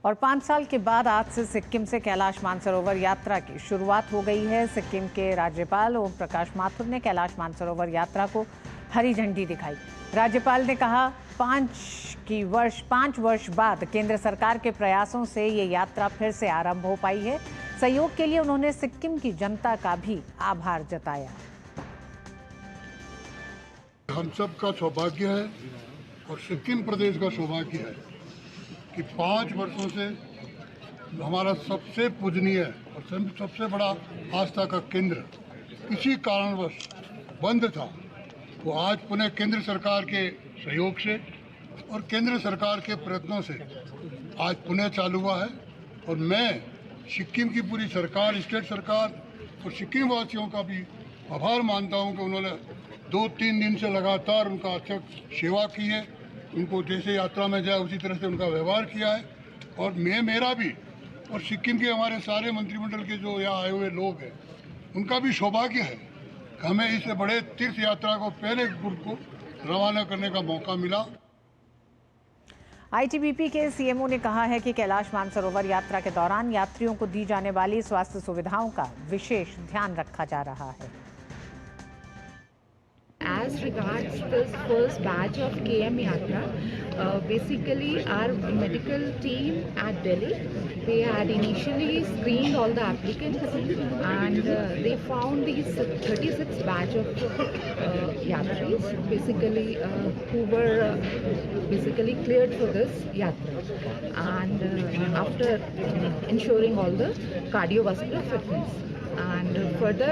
और 5 साल के बाद आज से सिक्किम से कैलाश मानसरोवर यात्रा की शुरुआत हो गई है। सिक्किम के राज्यपाल ओम प्रकाश माथुर ने कैलाश मानसरोवर यात्रा को हरी झंडी दिखाई। राज्यपाल ने कहा 5 वर्ष बाद केंद्र सरकार के प्रयासों से ये यात्रा फिर से आरंभ हो पाई है। सहयोग के लिए उन्होंने सिक्किम की जनता का भी आभार जताया। हम सब का सौभाग्य है और सिक्किम प्रदेश का सौभाग्य है कि 5 वर्षों से हमारा सबसे पूजनीय और सबसे बड़ा आस्था का केंद्र किसी कारणवश बंद था, वो आज पुनः केंद्र सरकार के सहयोग से और केंद्र सरकार के प्रयत्नों से आज पुनः चालू हुआ है। और मैं सिक्किम की पूरी सरकार, स्टेट सरकार और सिक्किम वासियों का भी आभार मानता हूं कि उन्होंने 2-3 दिन से लगातार उनका अच्छा सेवा की है। उनको जैसे यात्रा में जाए उसी तरह से उनका व्यवहार किया है। और मेरा भी और सिक्किम के हमारे सारे मंत्रिमंडल के जो यहाँ आए हुए लोग हैं उनका भी सौभाग्य है कि हमें इस बड़े तीर्थ यात्रा को पहले ग्रुप को रवाना करने का मौका मिला। आईटीबीपी के सीएमओ ने कहा है कि कैलाश मानसरोवर यात्रा के दौरान यात्रियों को दी जाने वाली स्वास्थ्य सुविधाओं का विशेष ध्यान रखा जा रहा है। As regards this first batch of KM Yatra, basically our medical team at Delhi, they had initially screened all the applicants and they found these 36 batch of yatris basically who were basically cleared for this yatra, and after ensuring all the cardiovascular fitness. And further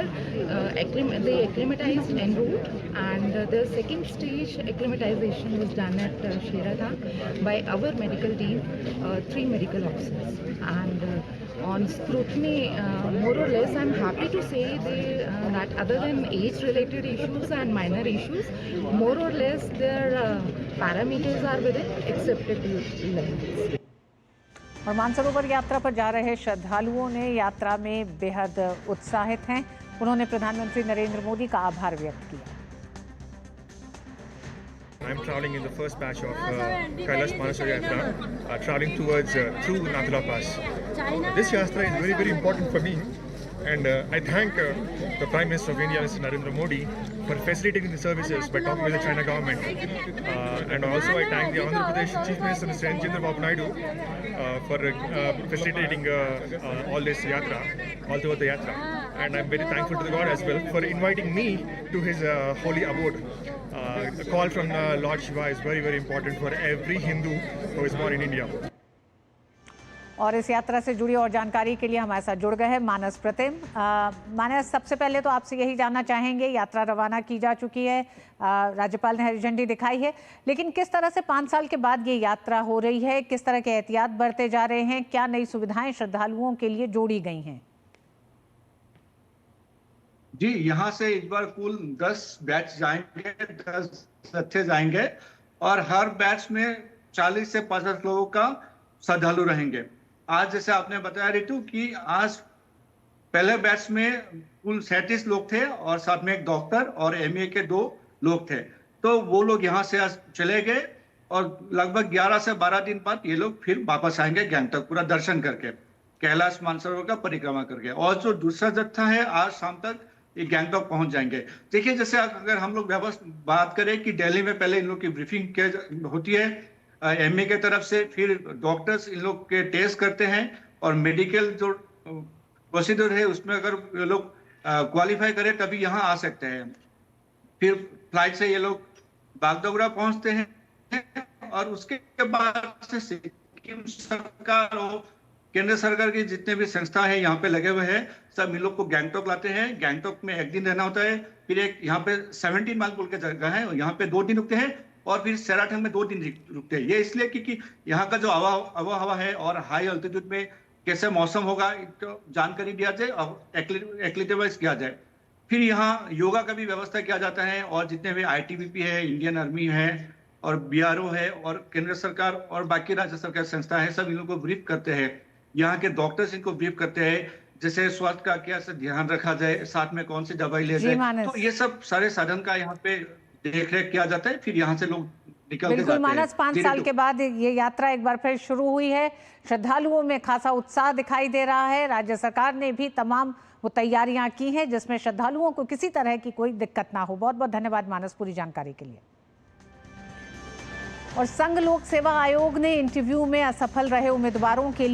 they acclimatized en route, and the second stage acclimatization was done at Sheradang by our medical team, 3 medical officers. And on scrutiny, more or less I'm happy to say that other than age related issues and minor issues, more or less their parameters are within acceptable limits. और मानसरोवर यात्रा पर जा रहे श्रद्धालुओं ने यात्रा में बेहद उत्साहित हैं। उन्होंने प्रधानमंत्री नरेंद्र मोदी का आभार व्यक्त किया। I'm traveling in the first batch of Kailash Manasarova Yatra, traveling towards through Nathula Pass. This yatra is very, very important for me, and I thank the Prime Minister of India, Mr. Narendra Modi, for facilitating the services by talking with the China government. And also I thank the Andhra Pradesh Chief Minister, Mr. N. Chandrababu Naidu, for facilitating all this yatra, all throughout the yatra. And I'm very thankful to the God as well for inviting me to his holy abode. A call from Lord Shiva is very, very important for every Hindu who is born in India. और इस यात्रा से जुड़ी और जानकारी के लिए हमारे साथ जुड़ गए हैं मानस प्रतिम। मानस, सबसे पहले तो आपसे यही जानना चाहेंगे, यात्रा रवाना की जा चुकी है, राज्यपाल ने हरी झंडी दिखाई है, लेकिन किस तरह से 5 साल के बाद ये यात्रा हो रही है, किस तरह के एहतियात बरते जा रहे हैं, क्या नई सुविधाएं श्रद्धालुओं के लिए जोड़ी गई हैं? जी, यहाँ से इस बार कुल 10 बैच जाएंगे, 10 जत्थे जाएंगे और हर बैच में 40 से 50 लोगों का श्रद्धालु रहेंगे। आज जैसे आपने बताया रितु कि आज पहले बैच में कुल 37 लोग थे और साथ में एक डॉक्टर और एमए के 2 लोग थे। तो वो लोग यहाँ से आज चले गए और लगभग 11 से 12 दिन बाद ये लोग फिर वापस आएंगे गैंगटॉक, पूरा दर्शन करके, कैलाश मानसरोवर का परिक्रमा करके। और जो दूसरा जत्था है आज शाम तक ये गैंगटॉक पहुंच जाएंगे। देखिए, जैसे अगर हम लोग बात करें कि दिल्ली में पहले इन लोग की ब्रीफिंग होती है एमए के तरफ से, फिर डॉक्टर्स इन लोग के टेस्ट करते हैं और मेडिकल जो प्रोसीजर है उसमें अगर ये लोग क्वालिफाई करें तभी यहाँ आ सकते हैं। फिर फ्लाइट से ये लोग बागडोगरा पहुंचते हैं और उसके बाद से सिक्किम सरकार और केंद्र सरकार की जितने भी संस्था है यहाँ पे लगे हुए हैं, सब इन लोग को गैंगटॉक लाते हैं। गैंगटॉक में 1 दिन रहना होता है, फिर एक यहाँ पे 17 माइल बोल के जगह है, यहाँ पे 2 दिन रुकते हैं और फिर सेराठंग में 2 दिन रुकते हैं। ये इसलिए क्योंकि यहाँ का जो आबोहवा है और हाई अल्टीट्यूड में कैसे मौसम होगा तो जानकारी दिया जाए और एक्लिमेटाइज किया जाए। फिर यहाँ योगा का भी व्यवस्था किया जाता है और जितने भी आईटीबीपी है, इंडियन आर्मी है और बीआरओ है और केंद्र सरकार और बाकी राज्य सरकार संस्था है, सब इन लोगों को ब्रीफ करते हैं। यहाँ के डॉक्टर्स इनको ब्रीफ करते हैं, जैसे स्वास्थ्य का क्या से ध्यान रखा जाए, साथ में कौन सी दवाई ले जाए, तो ये सब सारे साधन का यहाँ पे देख रेख किया जाता है। फिर यहाँ से लोग निकलते बिल्कुल जाते मानस, हैं। 5 साल के बाद ये यात्रा एक बार फिर शुरू हुई है। श्रद्धालुओं में खासा उत्साह दिखाई दे रहा है। राज्य सरकार ने भी तमाम वो तैयारियां की हैं जिसमें श्रद्धालुओं को किसी तरह की कोई दिक्कत ना हो। बहुत बहुत धन्यवाद मानस पूरी जानकारी के लिए। और संघ लोक सेवा आयोग ने इंटरव्यू में असफल रहे उम्मीदवारों के लिए